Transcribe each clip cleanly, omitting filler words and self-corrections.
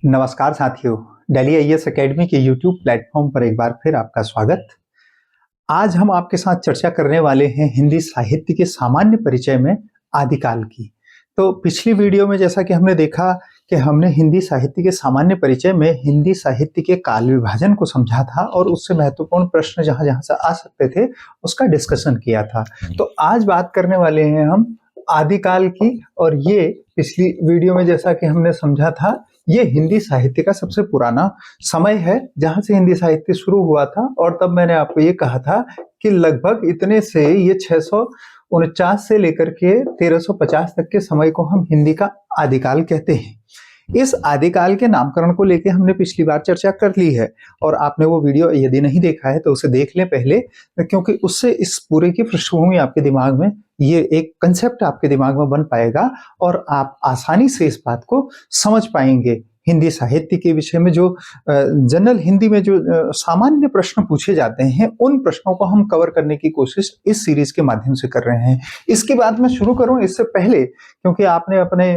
नमस्कार साथियों, Delhi IAS academy के यूट्यूब प्लेटफॉर्म पर एक बार फिर आपका स्वागत। आज हम आपके साथ चर्चा करने वाले हैं हिंदी साहित्य के सामान्य परिचय में आदिकाल की। तो पिछली वीडियो में जैसा कि हमने देखा कि हमने हिंदी साहित्य के सामान्य परिचय में हिंदी साहित्य के काल विभाजन को समझा था और उससे महत्वपूर्ण प्रश्न जहां जहां से आ सकते थे उसका डिस्कशन किया था। तो आज बात करने वाले हैं हम आदिकाल की, और ये पिछली वीडियो में जैसा कि हमने समझा था, ये हिंदी साहित्य का सबसे पुराना समय है जहां से हिंदी साहित्य शुरू हुआ था। और तब मैंने आपको ये कहा था कि लगभग इतने से ये 649 से लेकर के 1350 तक के समय को हम हिंदी का आदिकाल कहते हैं। इस आदिकाल के नामकरण को लेके हमने पिछली बार चर्चा कर ली है, और आपने वो वीडियो यदि नहीं देखा है तो उसे देख लें पहले, क्योंकि उससे इस पूरे की पृष्ठभूमि आपके दिमाग में, ये एक कंसेप्ट आपके दिमाग में बन पाएगा और आप आसानी से इस बात को समझ पाएंगे। हिंदी साहित्य के विषय में जो जनरल हिंदी में जो सामान्य प्रश्न पूछे जाते हैं, उन प्रश्नों को हम कवर करने की कोशिश इस सीरीज के माध्यम से कर रहे हैं। इसके बाद मैं शुरू करूं इससे पहले, क्योंकि आपने अपने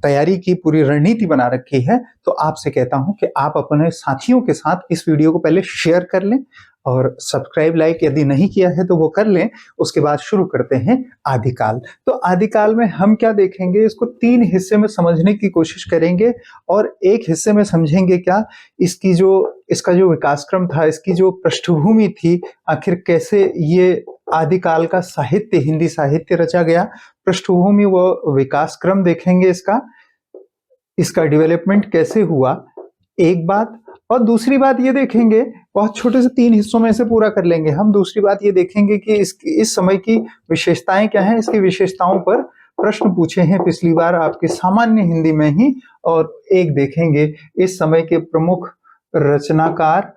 तैयारी की पूरी रणनीति बना रखी है, तो आपसे कहता हूं कि आप अपने साथियों के साथ इस वीडियो को पहले शेयर कर लें और सब्सक्राइब लाइक यदि नहीं किया है तो वो कर लें। उसके बाद शुरू करते हैं आदिकाल। तो आदिकाल में हम क्या देखेंगे, इसको 3 हिस्से में समझने की कोशिश करेंगे, और एक हिस्से में समझेंगे क्या इसका जो विकासक्रम था, इसकी जो पृष्ठभूमि थी, आखिर कैसे ये आदिकाल का साहित्य, हिंदी साहित्य रचा गया, पृष्ठभूमि व विकासक्रम देखेंगे इसका डेवलपमेंट कैसे हुआ, एक बात। और दूसरी बात ये देखेंगे, बहुत छोटे से 3 हिस्सों में से पूरा कर लेंगे हम। दूसरी बात ये देखेंगे कि इस समय की विशेषताएं क्या हैं, इसकी विशेषताओं पर प्रश्न पूछे हैं पिछली बार आपके सामान्य हिंदी में ही। और एक देखेंगे इस समय के प्रमुख रचनाकार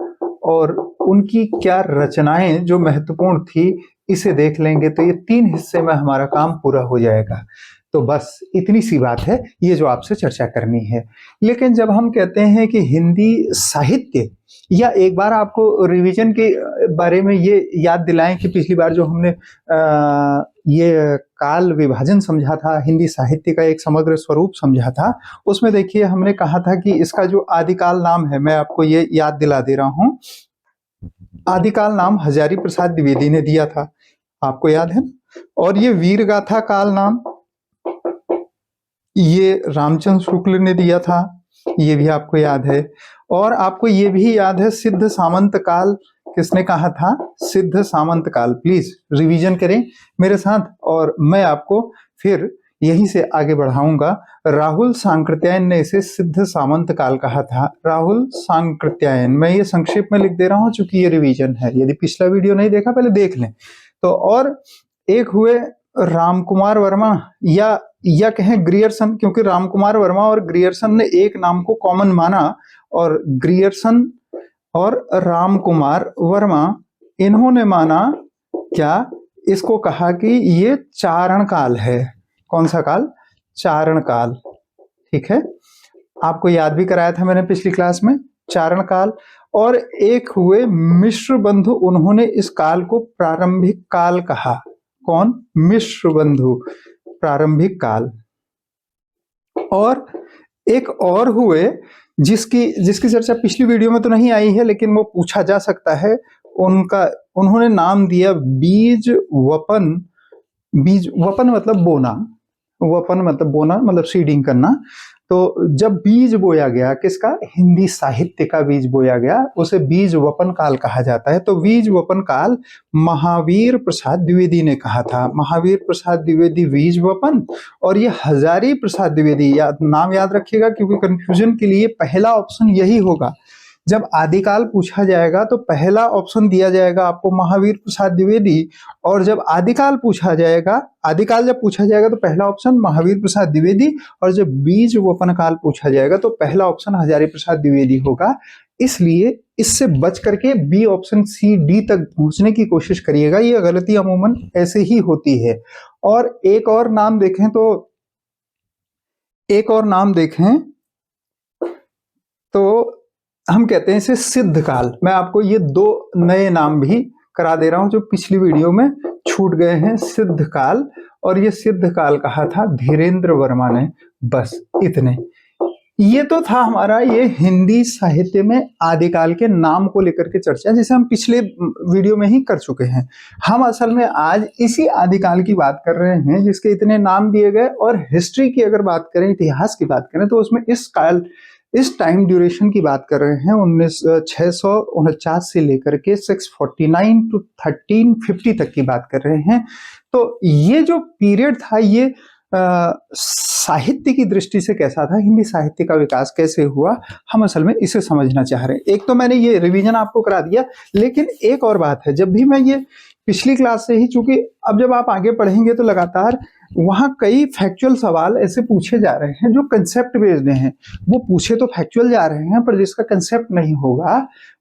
और उनकी क्या रचनाएं जो महत्वपूर्ण थी, इसे देख लेंगे। तो ये 3 हिस्से में हमारा काम पूरा हो जाएगा। तो बस इतनी सी बात है, ये जो आपसे चर्चा करनी है। लेकिन जब हम कहते हैं कि हिंदी साहित्य, या एक बार आपको रिवीजन के बारे में ये याद दिलाएं कि पिछली बार जो हमने ये काल विभाजन समझा था, हिंदी साहित्य का एक समग्र स्वरूप समझा था, उसमें देखिए हमने कहा था कि इसका जो आदिकाल नाम है, मैं आपको ये याद दिला दे रहा हूं। आदिकाल नाम हजारी प्रसाद द्विवेदी ने दिया था, आपको याद है। और ये वीर गाथा काल नाम ये रामचंद्र शुक्ल ने दिया था, ये भी आपको याद है। और आपको ये भी याद है सिद्ध सामंत काल किसने कहा था, सिद्ध सामंत काल। प्लीज रिवीजन करें मेरे साथ, और मैं आपको फिर यहीं से आगे बढ़ाऊंगा। राहुल सांकृत्यायन ने इसे सिद्ध सामंत काल कहा था। राहुल सांकृत्यायन, मैं ये संक्षेप में लिख दे रहा हूं चूंकि ये रिवीजन है, यदि पिछला वीडियो नहीं देखा पहले देख लें। तो और एक हुए रामकुमार वर्मा, या कहें ग्रियर्सन, क्योंकि रामकुमार वर्मा और ग्रियर्सन ने एक नाम को कॉमन माना, और ग्रियर्सन और रामकुमार वर्मा इन्होंने माना क्या, इसको कहा कि ये चारण काल है। कौन सा काल, चारण काल, ठीक है। आपको याद भी कराया था मैंने पिछली क्लास में, चारण काल। और एक हुए मिश्र बंधु, उन्होंने इस काल को प्रारंभिक काल कहा। कौन, मिश्र बंधु, प्रारंभिक काल। और एक और हुए जिसकी चर्चा पिछली वीडियो में तो नहीं आई है, लेकिन वो पूछा जा सकता है, उन्होंने नाम दिया बीज वपन। बीज वपन मतलब बोना, वपन मतलब बोना, मतलब सीडिंग करना। तो जब बीज बोया गया, किसका, हिंदी साहित्य का बीज बोया गया, उसे बीज वपन काल कहा जाता है। तो बीज वपन काल महावीर प्रसाद द्विवेदी ने कहा था। महावीर प्रसाद द्विवेदी बीज वपन, और ये हजारी प्रसाद द्विवेदी, नाम याद रखिएगा क्योंकि कंफ्यूजन के लिए पहला ऑप्शन यही होगा। जब आदिकाल पूछा जाएगा तो पहला ऑप्शन दिया जाएगा आपको महावीर प्रसाद द्विवेदी, और जब आदिकाल पूछा जाएगा, आदिकाल जब पूछा जाएगा तो पहला ऑप्शन महावीर प्रसाद द्विवेदी, और जब बीज वपन काल पूछा जाएगा तो पहला ऑप्शन हजारी प्रसाद द्विवेदी होगा। इसलिए इससे बच करके बी ऑप्शन सी डी तक पहुंचने की कोशिश करिएगा, ये गलती अमूमन ऐसे ही होती है। और एक और नाम देखें तो हम कहते हैं इसे सिद्ध काल। मैं आपको ये 2 नए नाम भी करा दे रहा हूं जो पिछली वीडियो में छूट गए हैं, सिद्ध काल। और ये सिद्ध काल कहा था धीरेन्द्र वर्मा ने। बस इतने, ये तो था हमारा ये हिंदी साहित्य में आदिकाल के नाम को लेकर के चर्चा, जिसे हम पिछले वीडियो में ही कर चुके हैं। हम असल में आज इसी आदिकाल की बात कर रहे हैं जिसके इतने नाम दिए गए। और हिस्ट्री की अगर बात करें, इतिहास की बात करें, तो उसमें इस टाइम ड्यूरेशन की बात कर रहे हैं 649 से लेकर के 649 टू 1350 तक की बात कर रहे हैं। तो ये जो पीरियड था ये साहित्य की दृष्टि से कैसा था, हिंदी साहित्य का विकास कैसे हुआ, हम असल में इसे समझना चाह रहे हैं। एक तो मैंने ये रिवीजन आपको करा दिया, लेकिन एक और बात है, जब भी मैं ये पिछली क्लास से ही, चूंकि अब जब आप आगे पढ़ेंगे तो लगातार वहां कई फैक्चुअल सवाल ऐसे पूछे जा रहे हैं जो कंसेप्ट बेस्ड हैं। वो पूछे तो फैक्चुअल जा रहे हैं, पर जिसका कंसेप्ट नहीं होगा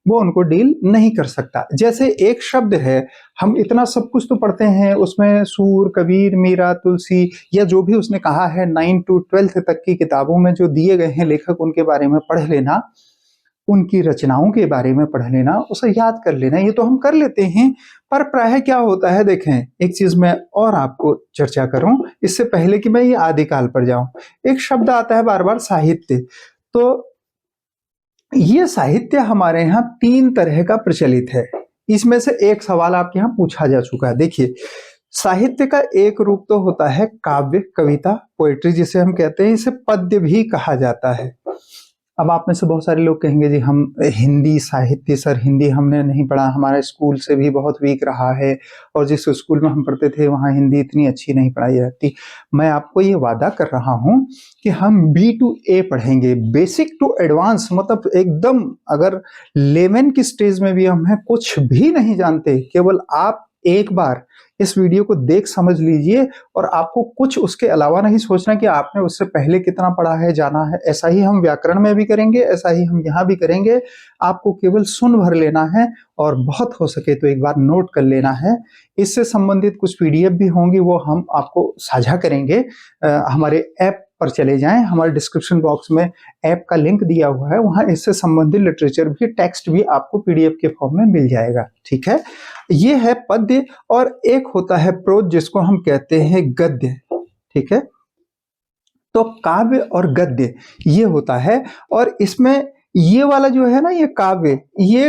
वो उनको डील नहीं कर सकता। जैसे एक शब्द है, हम इतना सब कुछ तो पढ़ते हैं, उसमें सूर, कबीर, मीरा, तुलसी, या जो भी उसने कहा है 9 to 12 तक की किताबों में जो दिए गए हैं लेखक, उनके बारे में पढ़ लेना, उनकी रचनाओं के बारे में पढ़ लेना, उसे याद कर लेना, ये तो हम कर लेते हैं। पर प्रायः क्या होता है, देखें एक चीज मैं और आपको चर्चा करूं इससे पहले कि मैं ये आदिकाल पर जाऊं। एक शब्द आता है बार बार, साहित्य। तो ये साहित्य हमारे यहाँ 3 तरह का प्रचलित है। इसमें से एक सवाल आपके यहाँ पूछा जा चुका है। देखिए, साहित्य का एक रूप तो होता है काव्य, कविता, पोएट्री जिसे हम कहते हैं, इसे पद्य भी कहा जाता है। अब आप में से बहुत सारे लोग कहेंगे जी हम हिंदी साहित्य, सर हिंदी हमने नहीं पढ़ा, हमारा स्कूल से भी बहुत वीक रहा है, और जिस स्कूल में हम पढ़ते थे वहाँ हिंदी इतनी अच्छी नहीं पढ़ाई जाती। मैं आपको ये वादा कर रहा हूँ कि हम B to A पढ़ेंगे, बेसिक टू एडवांस, मतलब एकदम अगर लेवल की स्टेज में भी हम हैं, कुछ भी नहीं जानते, केवल आप एक बार इस वीडियो को देख समझ लीजिए, और आपको कुछ उसके अलावा नहीं सोचना कि आपने उससे पहले कितना पढ़ा है, जाना है। ऐसा ही हम व्याकरण में भी करेंगे, ऐसा ही हम यहाँ भी करेंगे। आपको केवल सुन भर लेना है, और बहुत हो सके तो एक बार नोट कर लेना है। इससे संबंधित कुछ PDF भी होंगी, वो हम आपको साझा करेंगे। हमारे ऐप पर चले जाएं, हमारे डिस्क्रिप्शन बॉक्स में ऐप का लिंक दिया हुआ है, वहां इससे संबंधित लिटरेचर भी, टेक्स्ट भी आपको PDF के फॉर्म में मिल जाएगा। ठीक है, ये है पद्य। और एक होता है प्रोज, जिसको हम कहते हैं गद्य। ठीक है, तो काव्य और गद्य ये होता है। और इसमें ये वाला जो है ना, ये काव्य, ये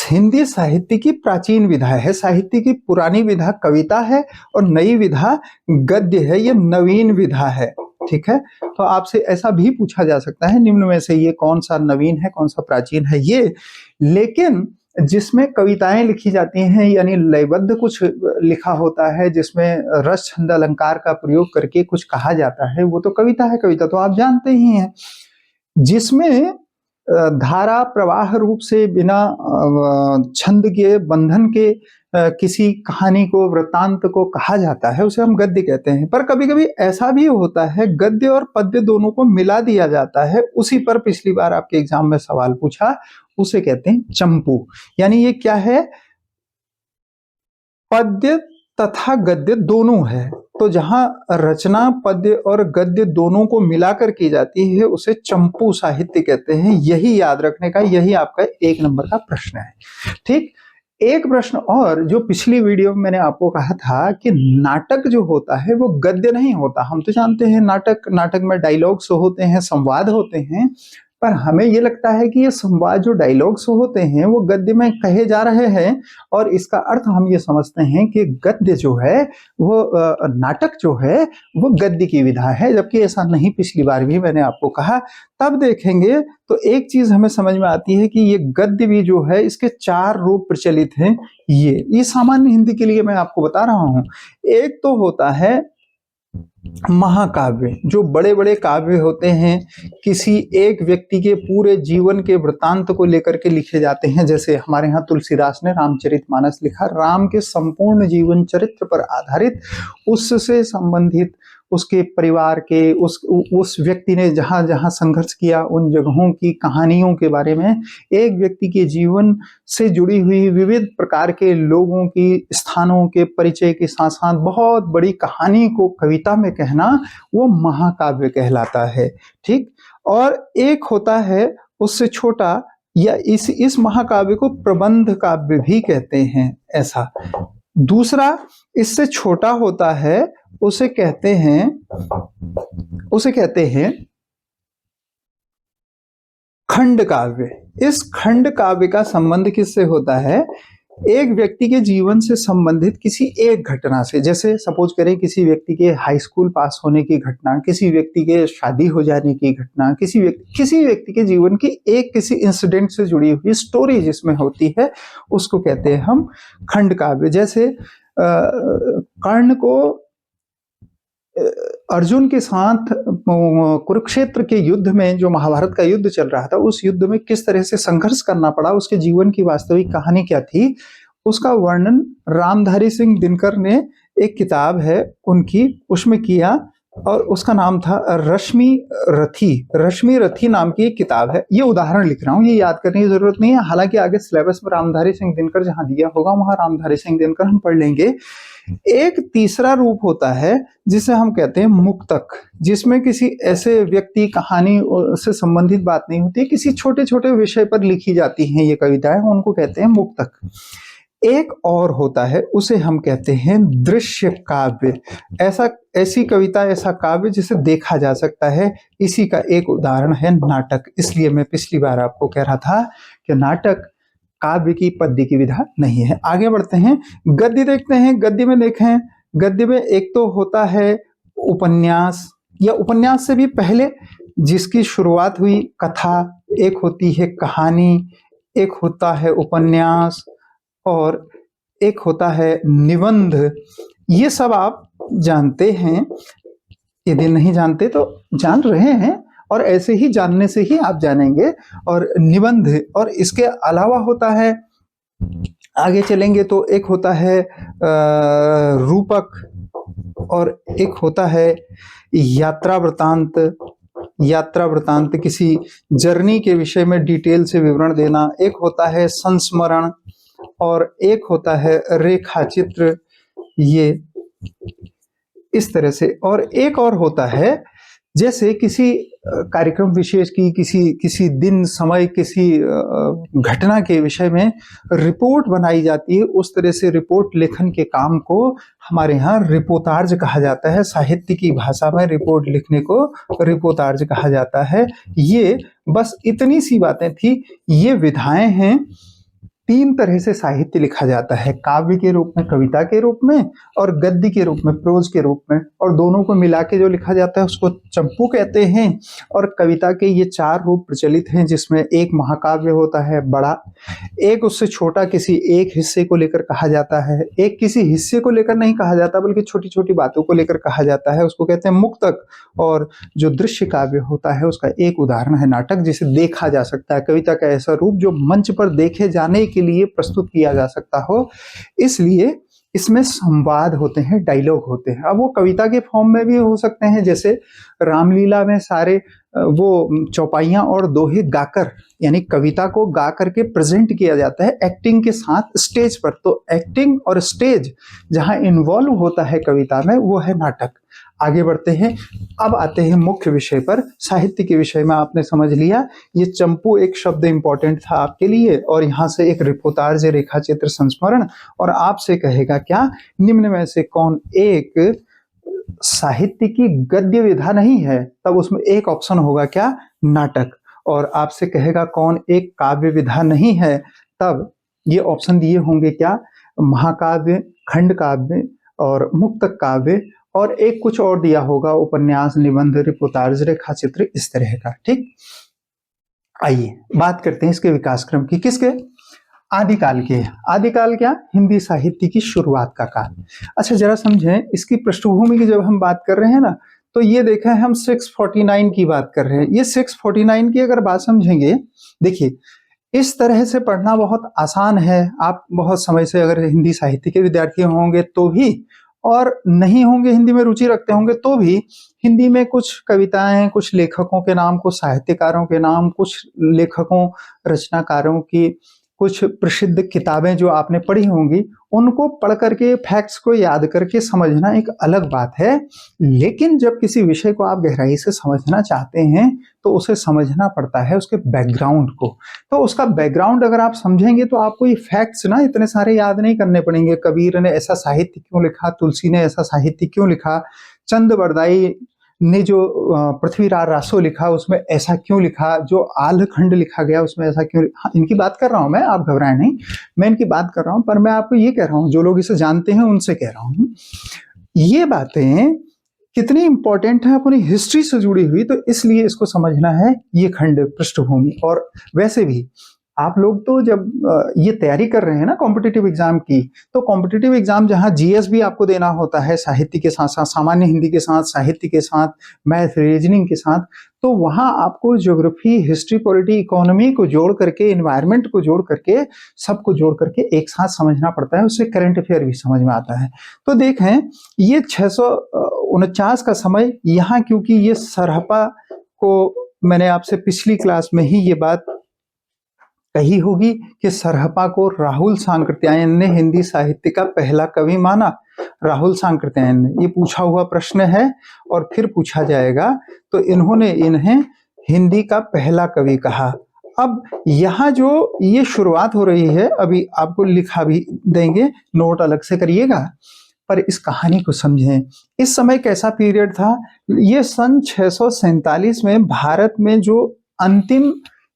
हिंदी साहित्य की प्राचीन विधा है, साहित्य की पुरानी विधा कविता है, और नई विधा गद्य है, ये नवीन विधा है। ठीक है, तो आपसे ऐसा भी पूछा जा सकता है, निम्न में से ये कौन सा नवीन है, कौन सा प्राचीन है ये। लेकिन जिसमें कविताएं लिखी जाती हैं, यानी लयबद्ध कुछ लिखा होता है, जिसमें रस छंद अलंकार का प्रयोग करके कुछ कहा जाता है, वो तो कविता है। कविता तो आप जानते ही हैं, जिसमें धारा प्रवाह रूप से, बिना छंद के, बंधन के, किसी कहानी को, वृत्तांत को कहा जाता है, उसे हम गद्य कहते हैं। पर कभी कभी ऐसा भी होता है, गद्य और पद्य दोनों को मिला दिया जाता है। उसी पर पिछली बार आपके एग्जाम में सवाल पूछा, उसे कहते हैं चंपू। यानी ये क्या है, पद्य तथा गद्य दोनों है। तो जहां रचना पद्य और गद्य दोनों को मिलाकर की जाती है, उसे चंपू साहित्य कहते हैं। यही याद रखने का, यही आपका 1 नंबर का प्रश्न है। ठीक, एक प्रश्न और, जो पिछली वीडियो में मैंने आपको कहा था कि नाटक जो होता है वो गद्य नहीं होता। हम तो जानते हैं नाटक में डायलॉग्स होते हैं, संवाद होते हैं, पर हमें ये लगता है कि ये संवाद जो डायलॉग्स होते हैं वो गद्य में कहे जा रहे हैं, और इसका अर्थ हम ये समझते हैं कि गद्य जो है वो नाटक जो है वो गद्य की विधा है, जबकि ऐसा नहीं। पिछली बार भी मैंने आपको कहा। तब देखेंगे तो एक चीज हमें समझ में आती है कि ये गद्य भी जो है, इसके 4 रूप प्रचलित हैं। ये सामान्य हिंदी के लिए मैं आपको बता रहा हूं। एक तो होता है महाकाव्य, जो बड़े बड़े काव्य होते हैं, किसी एक व्यक्ति के पूरे जीवन के वृत्तांत को लेकर के लिखे जाते हैं। जैसे हमारे यहाँ तुलसीदास ने रामचरितमानस लिखा, राम के संपूर्ण जीवन चरित्र पर आधारित, उससे संबंधित, उसके परिवार के, उस व्यक्ति ने जहां जहां संघर्ष किया, उन जगहों की कहानियों के बारे में, एक व्यक्ति के जीवन से जुड़ी हुई विविध प्रकार के लोगों की, स्थानों के परिचय के साथ साथ बहुत बड़ी कहानी को कविता में कहना, वो महाकाव्य कहलाता है। ठीक, और एक होता है उससे छोटा, या इस महाकाव्य को प्रबंध काव्य भी कहते हैं, ऐसा। दूसरा इससे छोटा होता है, उसे कहते हैं खंड काव्य। इस खंड काव्य का संबंध किससे होता है? एक व्यक्ति के जीवन से संबंधित किसी एक घटना से। जैसे सपोज करें किसी व्यक्ति के हाई स्कूल पास होने की घटना, किसी व्यक्ति के शादी हो जाने की घटना, किसी व्यक्ति के जीवन की एक किसी इंसिडेंट से जुड़ी हुई स्टोरी जिसमें होती है, उसको कहते हैं हम खंड काव्य। जैसे कर्ण को अर्जुन के साथ कुरुक्षेत्र के युद्ध में, जो महाभारत का युद्ध चल रहा था, उस युद्ध में किस तरह से संघर्ष करना पड़ा, उसके जीवन की वास्तविक कहानी क्या थी, उसका वर्णन रामधारी सिंह दिनकर ने एक किताब है उनकी, उसमें किया, और उसका नाम था रश्मि रथी नाम की एक किताब है। ये उदाहरण लिख रहा हूँ, ये याद करने की जरूरत नहीं है, हालांकि आगे सिलेबस में रामधारी सिंह दिनकर जहां दिया होगा वहां रामधारी सिंह दिनकर हम पढ़ लेंगे। एक तीसरा रूप होता है जिसे हम कहते हैं मुक्तक, जिसमें किसी ऐसे व्यक्ति कहानी से संबंधित बात नहीं होती, किसी छोटे छोटे विषय पर लिखी जाती हैं ये कविताएं, उनको कहते हैं मुक्तक। एक और होता है, उसे हम कहते हैं दृश्य काव्य। ऐसी कविता, ऐसा काव्य जिसे देखा जा सकता है। इसी का एक उदाहरण है नाटक। इसलिए मैं पिछली बार आपको कह रहा था कि नाटक काव्य की पद्य की विधा नहीं है। आगे बढ़ते हैं, गद्य देखते हैं। गद्य में देखें, गद्य में एक तो होता है उपन्यास, या उपन्यास से भी पहले जिसकी शुरुआत हुई कथा, एक होती है कहानी, एक होता है उपन्यास, और एक होता है निबंध। ये सब आप जानते हैं, यदि नहीं जानते तो जान रहे हैं, और ऐसे ही जानने से ही आप जानेंगे। और निबंध, और इसके अलावा होता है, आगे चलेंगे तो एक होता है रूपक, और एक होता है यात्रा वृतांत। यात्रा वृतांत किसी जर्नी के विषय में डिटेल से विवरण देना। एक होता है संस्मरण, और एक होता है रेखा चित्र। ये इस तरह से, और एक और होता है जैसे किसी कार्यक्रम विशेष की, किसी दिन समय, किसी घटना के विषय में रिपोर्ट बनाई जाती है, उस तरह से रिपोर्ट लेखन के काम को हमारे यहाँ रिपोर्टार्ज कहा जाता है। साहित्य की भाषा में रिपोर्ट लिखने को रिपोर्टार्ज कहा जाता है। ये बस इतनी सी बातें थी। ये विधाएं हैं। तीन तरह से साहित्य लिखा जाता है, काव्य के रूप में, कविता के रूप में, और गद्य के रूप में, प्रोज के रूप में, और दोनों को मिला के जो लिखा जाता है उसको चंपू कहते हैं। और कविता के ये चार रूप प्रचलित हैं, जिसमें एक महाकाव्य होता है बड़ा, एक उससे छोटा किसी एक हिस्से को लेकर कहा जाता है, एक किसी हिस्से को लेकर नहीं कहा जाता बल्कि छोटी छोटी बातों को लेकर कहा जाता है, उसको कहते हैं मुक्तक। और जो दृश्य काव्य होता है उसका एक उदाहरण है नाटक, जिसे देखा जा सकता है। कविता का ऐसा रूप जो मंच पर देखे जाने के लिए प्रस्तुत किया जा सकता हो, इसलिए इसमें संवाद होते हैं, डायलॉग होते हैं। अब वो कविता के फॉर्म में भी हो सकते हैं, जैसे रामलीला में सारे वो चौपाइयां और दोहे गाकर, यानी कविता को गा करके प्रेजेंट किया जाता है एक्टिंग के साथ स्टेज पर। तो एक्टिंग और स्टेज जहां इन्वॉल्व होता है कविता में, वो है नाटक। आगे बढ़ते हैं, अब आते हैं मुख्य विषय पर। साहित्य के विषय में आपने समझ लिया, ये चंपू एक शब्द इंपॉर्टेंट था आपके लिए, और यहाँ से एक रिपोर्टार्ज, रेखा चित्र, संस्मरण, और आपसे कहेगा क्या, निम्न में से कौन एक साहित्य की गद्य विधा नहीं है, तब उसमें एक ऑप्शन होगा क्या, नाटक। और आपसे कहेगा कौन एक काव्य विधा नहीं है, तब ये ऑप्शन दिए होंगे क्या, महाकाव्य, खंड काव्य और मुक्तक काव्य, और एक कुछ और दिया होगा, उपन्यास, निबंध, रिपोर्टाज, रेखा चित्र, इस तरह का। ठीक, आइए बात करते हैं इसके विकास क्रम की। किसके, आदिकाल के। आदिकाल क्या, हिंदी साहित्य की शुरुआत का काल। अच्छा जरा समझें इसकी पृष्ठभूमि की, जब हम बात कर रहे हैं ना, तो ये देखें हम 649 की बात कर रहे हैं। ये 649 की अगर बात समझेंगे, देखिए इस तरह से पढ़ना बहुत आसान है। आप बहुत समय से अगर हिंदी साहित्य के विद्यार्थी होंगे तो भी, और नहीं होंगे, हिंदी में रुचि रखते होंगे तो भी, हिंदी में कुछ कविताएं, कुछ लेखकों के नाम, कुछ साहित्यकारों के नाम, कुछ लेखकों, रचनाकारों की कुछ प्रसिद्ध किताबें जो आपने पढ़ी होंगी, उनको पढ़ करके, फैक्ट्स को याद करके समझना एक अलग बात है। लेकिन जब किसी विषय को आप गहराई से समझना चाहते हैं तो उसे समझना पड़ता है उसके बैकग्राउंड को। तो उसका बैकग्राउंड अगर आप समझेंगे तो आपको ये फैक्ट्स ना इतने सारे याद नहीं करने पड़ेंगे। कबीर ने ऐसा साहित्य क्यों लिखा, तुलसी ने ऐसा साहित्य क्यों लिखा, चंद बरदाई ने जो पृथ्वीराज रासो लिखा उसमें ऐसा क्यों लिखा, जो आल्हखंड लिखा गया उसमें ऐसा क्यों। हाँ, इनकी बात कर रहा हूं मैं, आप घबराएं नहीं, मैं इनकी बात कर रहा हूं, पर मैं आपको ये कह रहा हूं, जो लोग इसे जानते हैं उनसे कह रहा हूं, ये बातें कितनी इंपॉर्टेंट है अपनी हिस्ट्री से जुड़ी हुई, तो इसलिए इसको समझना है ये खंड पृष्ठभूमि। और वैसे भी आप लोग तो जब ये तैयारी कर रहे हैं ना कॉम्पिटिटिव एग्जाम की, तो कॉम्पिटिटिव एग्जाम जहां जीएस भी आपको देना होता है साहित्य के साथ साथ, सामान्य हिंदी के साथ, साहित्य के साथ, मैथ रीजनिंग के साथ, तो वहां आपको ज्योग्राफी, हिस्ट्री, पॉलिटी, इकोनॉमी को जोड़ करके, इन्वायरमेंट को जोड़ करके, सबको जोड़ करके एक साथ समझना पड़ता है, उससे करंट अफेयर भी समझ में आता है। तो देखें, ये 649 का समय यहाँ, क्योंकि ये सरहपा को मैंने आपसे पिछली क्लास में ही ये बात कही होगी कि सरहपा को राहुल सांकृत्यायन ने हिंदी साहित्य का पहला कवि माना। राहुल सांकृत्यायन ने, ये पूछा हुआ प्रश्न है और फिर पूछा जाएगा, तो इन्होंने इन्हें हिंदी का पहला कवि कहा। अब यहाँ जो ये शुरुआत हो रही है, अभी आपको लिखा भी देंगे, नोट अलग से करिएगा, पर इस कहानी को समझें। इस समय कैसा पीरियड था, ये सन 647 में भारत में जो अंतिम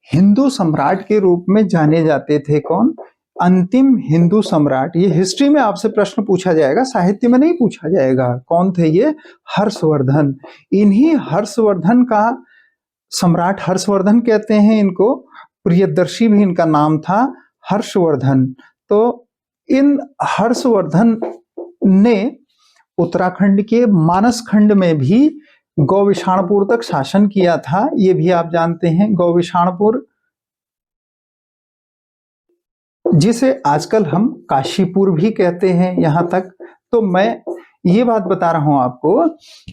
हिंदू सम्राट के रूप में जाने जाते थे, कौन, अंतिम हिंदू सम्राट, ये हिस्ट्री में आपसे प्रश्न पूछा जाएगा, साहित्य में नहीं पूछा जाएगा। कौन थे ये, हर्षवर्धन। इन्हीं हर्षवर्धन का, सम्राट हर्षवर्धन कहते हैं इनको, प्रियदर्शी भी इनका नाम था, हर्षवर्धन। तो इन हर्षवर्धन ने उत्तराखंड के मानस खंड में भी गौविषाणपुर तक शासन किया था, ये भी आप जानते हैं, गौविषाणपुर, जिसे आजकल हम काशीपुर भी कहते हैं यहां तक। तो मैं ये बात बता रहा हूं आपको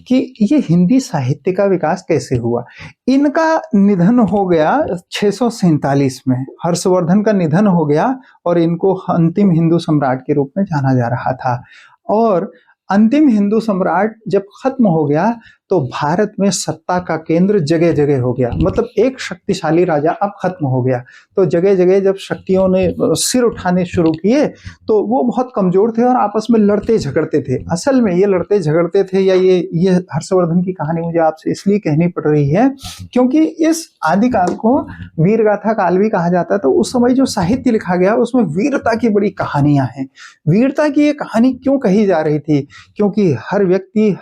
कि ये हिंदी साहित्य का विकास कैसे हुआ। इनका निधन हो गया 647 में, हर्षवर्धन का निधन हो गया और इनको अंतिम हिंदू सम्राट के रूप में जाना जा रहा था। और अंतिम हिंदू सम्राट जब खत्म हो गया तो भारत में सत्ता का केंद्र जगह जगह हो गया, मतलब एक शक्तिशाली राजा अब खत्म हो गया। तो जगह जगह जब शक्तियों ने सिर उठाने शुरू किए तो वो बहुत कमजोर थे और आपस में लड़ते झगड़ते थे। असल में ये लड़ते झगड़ते थे, या ये हर्षवर्धन की कहानी मुझे आपसे इसलिए कहनी पड़ रही है क्योंकि इस आदिकाल को वीर गाथा काल भी कहा जाता है। तो उस समय जो साहित्य लिखा गया उसमें वीरता की बड़ी कहानियां हैं। वीरता की ये कहानी क्यों कही जा रही थी, क्योंकि हर व्यक्ति,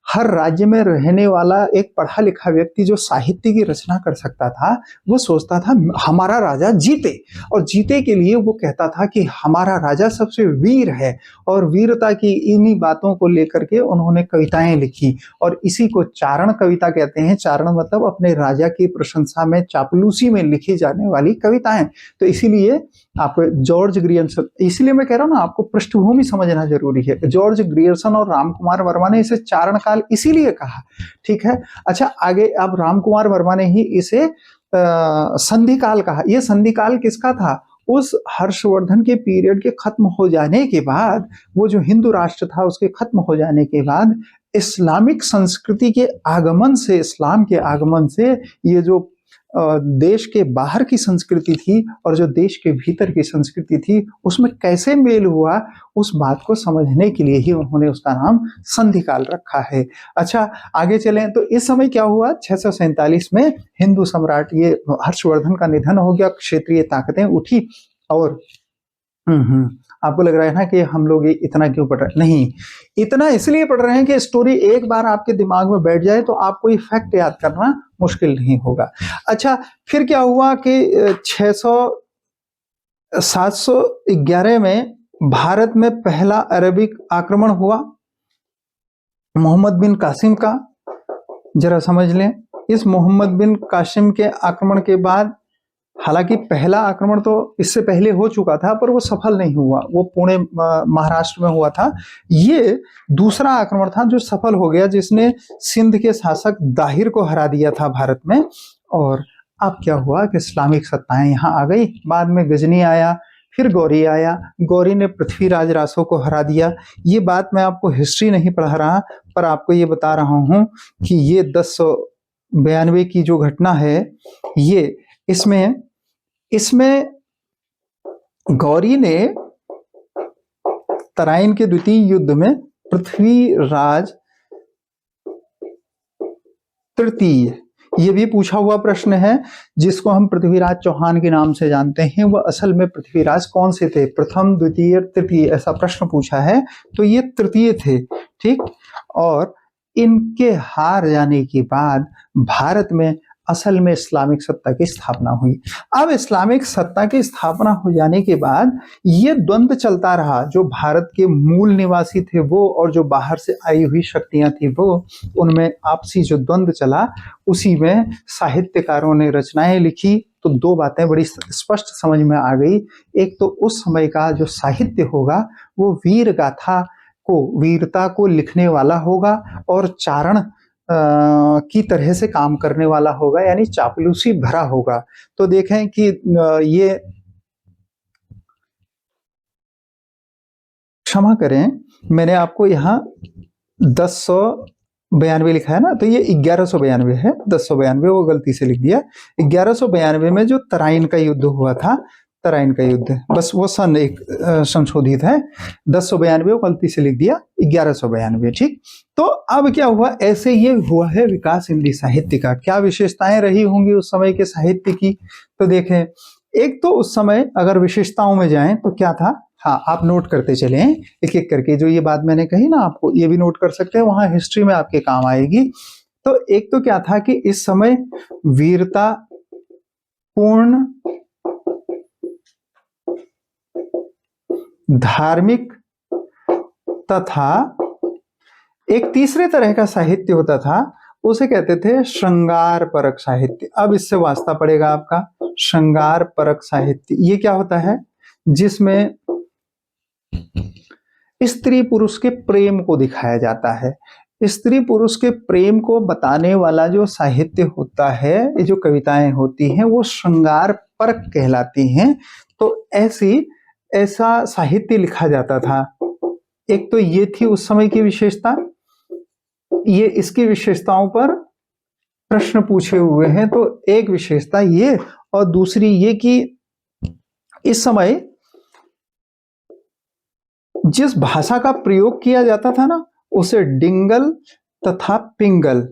हर राज्य में रहने वाला एक पढ़ा लिखा व्यक्ति जो साहित्य की रचना कर सकता था, वो सोचता था हमारा राजा जीते, और जीते के लिए वो कहता था कि हमारा राजा सबसे वीर है। और वीरता की इन्हीं बातों को लेकर के उन्होंने कविताएं लिखी, और इसी को चारण कविता कहते हैं। चारण मतलब अपने राजा की प्रशंसा में, चापलूसी में लिखी जाने वाली कविताएं। तो इसीलिए आपको जॉर्ज ग्रियर्सन, इसलिए मैं कह रहा हूं ना, आपको पृष्ठभूमि समझना जरूरी है। जॉर्ज ग्रियर्सन और रामकुमार वर्मा ने इसे चारण काल इसीलिए कहा, ठीक है। अच्छा, आगे अब रामकुमार वर्मा ने ही इसे संधि काल कहा। यह संधि काल किसका था, उस हर्षवर्धन के पीरियड के खत्म हो जाने के बाद, वो जो हिंदू राष्ट्र था उसके खत्म हो जाने के बाद इस्लामिक संस्कृति के आगमन से, इस्लाम के आगमन से, ये जो देश के बाहर की संस्कृति थी और जो देश के भीतर की संस्कृति थी उसमें कैसे मेल हुआ, उस बात को समझने के लिए ही उन्होंने उसका नाम संधि काल रखा है। अच्छा, आगे चलें तो इस समय क्या हुआ, 647 में हिंदू सम्राट ये हर्षवर्धन का निधन हो गया, क्षेत्रीय ताकतें उठी। और आपको लग रहा है ना कि हम लोग ये इतना क्यों पढ़ रहे हैं, नहीं, इतना इसलिए पढ़ रहे हैं कि स्टोरी एक बार आपके दिमाग में बैठ जाए तो आपको ये फैक्ट याद करना मुश्किल नहीं होगा। अच्छा, फिर क्या हुआ कि 711 में भारत में पहला अरबिक आक्रमण हुआ मोहम्मद बिन कासिम का। जरा समझ लें, इस मोहम्मद बिन कासिम के आक्रमण के बाद, हालांकि पहला आक्रमण तो इससे पहले हो चुका था पर वो सफल नहीं हुआ, वो पुणे महाराष्ट्र में हुआ था। ये दूसरा आक्रमण था जो सफल हो गया, जिसने सिंध के शासक दाहिर को हरा दिया था भारत में। और अब क्या हुआ कि इस्लामिक सत्ताएं यहाँ आ गई। बाद में गजनी आया, फिर गौरी आया, गौरी ने पृथ्वीराज रासो को हरा दिया। ये बात मैं आपको हिस्ट्री नहीं पढ़ा रहा, पर आपको ये बता रहा हूँ कि ये 1092 की जो घटना है, ये इसमें गौरी ने तराइन के द्वितीय युद्ध में पृथ्वीराज तृतीय, ये भी पूछा हुआ प्रश्न है। जिसको हम पृथ्वीराज चौहान के नाम से जानते हैं, वह असल में पृथ्वीराज कौन से थे? प्रथम, द्वितीय, तृतीय, ऐसा प्रश्न पूछा है, तो ये तृतीय थे। ठीक, और इनके हार जाने के बाद भारत में असल में इस्लामिक सत्ता की स्थापना हुई। अब इस्लामिक सत्ता की स्थापना हो जाने के बाद ये द्वंद्व चलता रहा, जो भारत के मूल निवासी थे वो और जो बाहर से आई हुई शक्तियां थी वो, उनमें आपसी जो द्वंद्व चला, उसी में साहित्यकारों ने रचनाएं लिखी। तो दो बातें बड़ी स्पष्ट समझ में आ गई। एक तो उस समय का जो साहित्य होगा वो वीर गाथा को, वीरता को लिखने वाला होगा और चारण की तरह से काम करने वाला होगा, यानी चापलूसी भरा होगा। तो देखें कि ये, क्षमा करें, मैंने आपको यहाँ 1092 लिखा है ना, तो ये 1192 है। 1092 वो गलती से लिख दिया। 1192 में जो तराइन का युद्ध हुआ था, तराइन का युद्ध, बस वो सन एक संशोधित है। 1092 गलती से लिख दिया, 1192। ठीक, तो अब क्या हुआ, ऐसे ये हुआ है विकास हिंदी साहित्य का। क्या विशेषताएं रही होंगी उस समय के साहित्य की? तो देखें, एक तो उस समय अगर विशेषताओं में जाएं तो क्या था, हाँ आप नोट करते चलें एक एक करके। जो ये बात मैंने कही ना, आपको ये भी नोट कर सकते हैं, वहां हिस्ट्री में आपके काम आएगी। तो एक तो क्या था कि इस समय वीरता पूर्ण धार्मिक तथा एक तीसरे तरह का साहित्य होता था, उसे कहते थे श्रृंगार परक साहित्य। अब इससे वास्ता पड़ेगा आपका, श्रृंगार परक साहित्य ये क्या होता है? जिसमें स्त्री पुरुष के प्रेम को दिखाया जाता है। स्त्री पुरुष के प्रेम को बताने वाला जो साहित्य होता है, ये जो कविताएं होती हैं, वो श्रृंगार परक कहलाती हैं। तो ऐसा साहित्य लिखा जाता था। एक तो ये थी उस समय की विशेषता, ये इसकी विशेषताओं पर प्रश्न पूछे हुए हैं। तो एक विशेषता ये, और दूसरी ये कि इस समय जिस भाषा का प्रयोग किया जाता था ना, उसे डिंगल तथा पिंगल,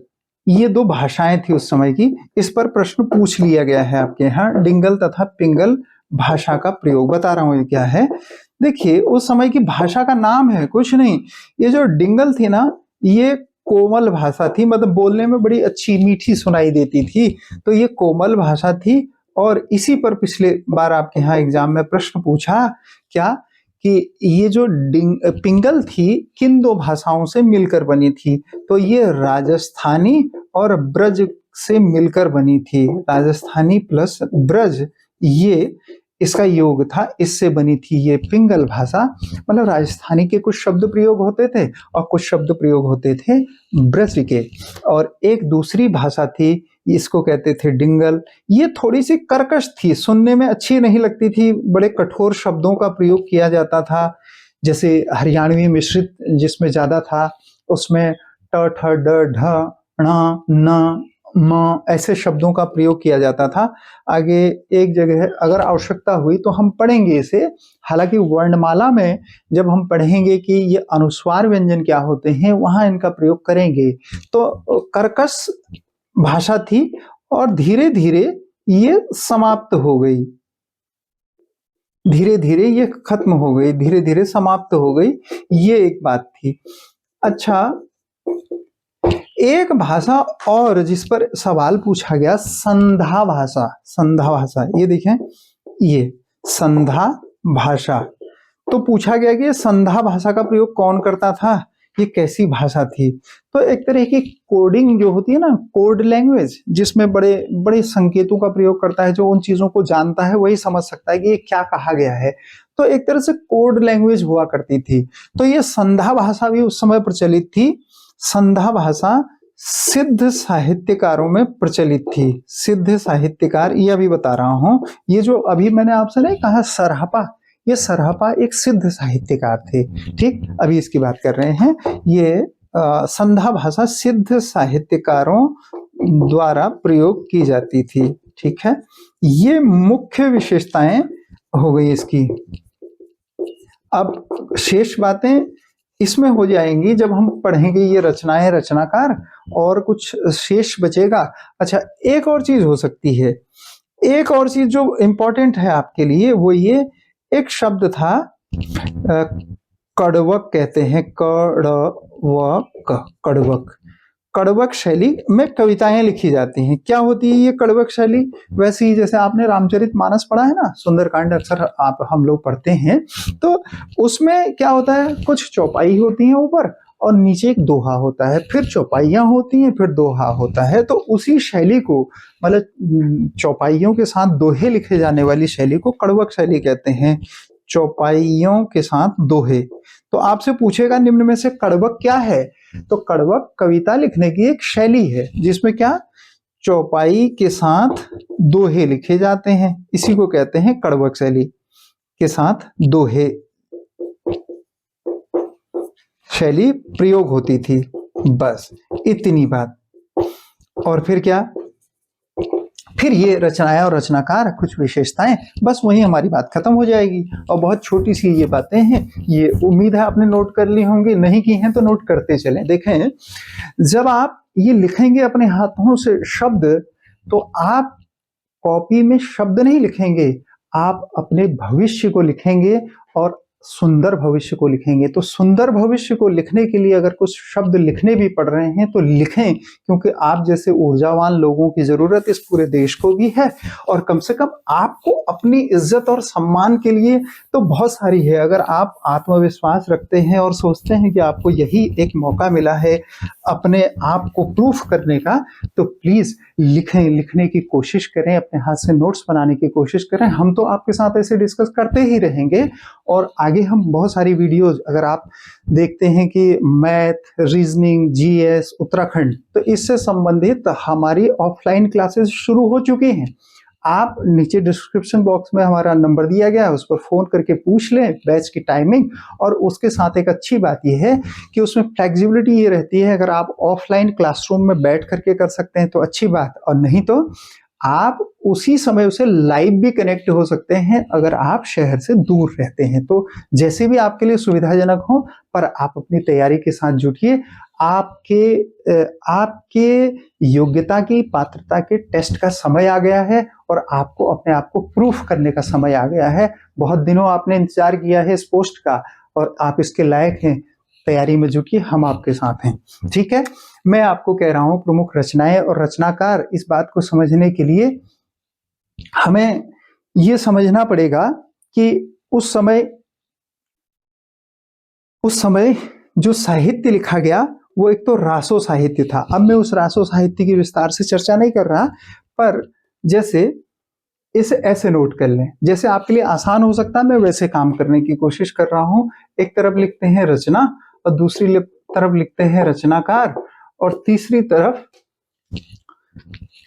ये दो भाषाएं थी उस समय की। इस पर प्रश्न पूछ लिया गया है आपके यहाँ। डिंगल तथा पिंगल भाषा का प्रयोग बता रहा हूं, ये क्या है। देखिए, उस समय की भाषा का नाम है, कुछ नहीं। ये जो डिंगल थी ना, ये कोमल भाषा थी, मतलब बोलने में बड़ी अच्छी मीठी सुनाई देती थी। तो ये कोमल भाषा थी, और इसी पर पिछले बार आपके यहाँ एग्जाम में प्रश्न पूछा क्या, कि ये जो पिंगल थी किन दो भाषाओं से मिलकर बनी थी? तो ये राजस्थानी और ब्रज से मिलकर बनी थी। राजस्थानी प्लस ब्रज, ये इसका योग था, इससे बनी थी ये पिंगल भाषा। मतलब राजस्थानी के कुछ शब्द प्रयोग होते थे और कुछ शब्द प्रयोग होते थे ब्रज के। और एक दूसरी भाषा थी, इसको कहते थे डिंगल। ये थोड़ी सी कर्कश थी, सुनने में अच्छी नहीं लगती थी, बड़े कठोर शब्दों का प्रयोग किया जाता था। जैसे हरियाणवी मिश्रित जिसमें ज्यादा था, उसमें ट ठ ड ढ ण न म ऐसे शब्दों का प्रयोग किया जाता था। आगे एक जगह अगर आवश्यकता हुई तो हम पढ़ेंगे इसे। हालांकि वर्णमाला में जब हम पढ़ेंगे कि ये अनुस्वार व्यंजन क्या होते हैं, वहां इनका प्रयोग करेंगे। तो कर्कश भाषा थी और धीरे धीरे ये समाप्त हो गई, धीरे धीरे ये खत्म हो गई, धीरे धीरे समाप्त हो गई। ये एक बात थी। अच्छा, एक भाषा और जिस पर सवाल पूछा गया, संधा भाषा। संधा भाषा, ये देखें, ये संधा भाषा। तो पूछा गया कि संधा भाषा का प्रयोग कौन करता था, ये कैसी भाषा थी? तो एक तरह की कोडिंग जो होती है ना, कोड लैंग्वेज, जिसमें बड़े बड़े संकेतों का प्रयोग करता है। जो उन चीजों को जानता है वही समझ सकता है कि ये क्या कहा गया है। तो एक तरह से कोड लैंग्वेज हुआ करती थी। तो ये संधा भाषा भी उस समय प्रचलित थी। संधा भाषा सिद्ध साहित्यकारों में प्रचलित थी। सिद्ध साहित्यकार, ये अभी बता रहा हूं। ये जो अभी मैंने आपसे नहीं कहा सरहपा, ये सरहपा एक सिद्ध साहित्यकार थे। ठीक, अभी इसकी बात कर रहे हैं। ये संधा भाषा सिद्ध साहित्यकारों द्वारा प्रयोग की जाती थी। ठीक है, ये मुख्य विशेषताएं हो गई इसकी। अब शेष बातें इसमें हो जाएंगी जब हम पढ़ेंगे ये रचनाएं, रचनाकार, और कुछ शेष बचेगा। अच्छा, एक और चीज हो सकती है, एक और चीज जो इम्पोर्टेंट है आपके लिए, वो ये एक शब्द था कड़वक, कहते हैं कड़वक, कड़वक। कड़वक शैली में कविताएं लिखी जाती हैं। क्या होती है ये कड़वक शैली? वैसे ही जैसे आपने रामचरितमानस पढ़ा है ना, सुंदरकांड अक्सर आप हम लोग पढ़ते हैं, तो उसमें क्या होता है, कुछ चौपाई होती है ऊपर और नीचे एक दोहा होता है, फिर चौपाइयां होती हैं, फिर दोहा होता है। तो उसी शैली को, मतलब चौपाइयों के साथ दोहे लिखे जाने वाली शैली को कड़वक शैली कहते हैं। चौपाइयों के साथ दोहे। तो आपसे पूछेगा निम्न में से कड़वक क्या है? तो कड़वक कविता लिखने की एक शैली है जिसमें क्या, चौपाई के साथ दोहे लिखे जाते हैं, इसी को कहते हैं कड़वक शैली के साथ दोहे शैली प्रयोग होती थी। बस इतनी बात। और फिर क्या, फिर ये रचनाएं और रचनाकार, कुछ विशेषताएं, बस वही हमारी बात खत्म हो जाएगी। और बहुत छोटी सी ये बातें हैं, ये उम्मीद है आपने नोट कर ली होंगी, नहीं की हैं तो नोट करते चलें। देखें, जब आप ये लिखेंगे अपने हाथों से शब्द, तो आप कॉपी में शब्द नहीं लिखेंगे, आप अपने भविष्य को लिखेंगे और सुंदर भविष्य को लिखेंगे। तो सुंदर भविष्य को लिखने के लिए अगर कुछ शब्द लिखने भी पड़ रहे हैं तो लिखें, क्योंकि आप जैसे ऊर्जावान लोगों की जरूरत इस पूरे देश को भी है, और कम से कम आपको अपनी इज्जत और सम्मान के लिए तो बहुत सारी है। अगर आप आत्मविश्वास रखते हैं और सोचते हैं कि आपको यही एक मौका मिला है अपने आप को प्रूफ करने का, तो प्लीज लिखें, लिखने की कोशिश करें, अपने हाथ से नोट्स बनाने की कोशिश करें। हम तो आपके साथ ऐसे डिस्कस करते ही रहेंगे, और आगे हम बहुत सारी वीडियोज, अगर आप देखते हैं कि मैथ, रीजनिंग, जीएस, उत्तराखंड, तो इससे संबंधित हमारी ऑफलाइन क्लासेस शुरू हो चुकी हैं। आप नीचे डिस्क्रिप्शन बॉक्स में हमारा नंबर दिया गया है, उस पर फोन करके पूछ लें बैच की टाइमिंग। और उसके साथ एक अच्छी बात यह है कि उसमें फ्लेक्सिबिलिटी ये रहती है, अगर आप ऑफलाइन क्लासरूम में बैठ करके कर सकते हैं तो अच्छी बात, और नहीं तो आप उसी समय उसे लाइव भी कनेक्ट हो सकते हैं अगर आप शहर से दूर रहते हैं। तो जैसे भी आपके लिए सुविधाजनक हो, पर आप अपनी तैयारी के साथ जुटिए। आपके योग्यता की, पात्रता के टेस्ट का समय आ गया है, और आपको अपने आप को प्रूफ करने का समय आ गया है। बहुत दिनों आपने इंतजार किया है इस पोस्ट का, और आप इसके लायक हैं। तैयारी में जुटिए, हम आपके साथ हैं। ठीक है, मैं आपको कह रहा हूं, प्रमुख रचनाएं और रचनाकार, इस बात को समझने के लिए हमें यह समझना पड़ेगा कि उस समय जो साहित्य लिखा गया वो एक तो रासो साहित्य था। अब मैं उस रासो साहित्य की विस्तार से चर्चा नहीं कर रहा, पर जैसे इसे ऐसे नोट कर लें, जैसे आपके लिए आसान हो सकता है, मैं वैसे काम करने की कोशिश कर रहा हूं। एक तरफ लिखते हैं रचना, और दूसरी तरफ लिखते हैं रचनाकार, और तीसरी तरफ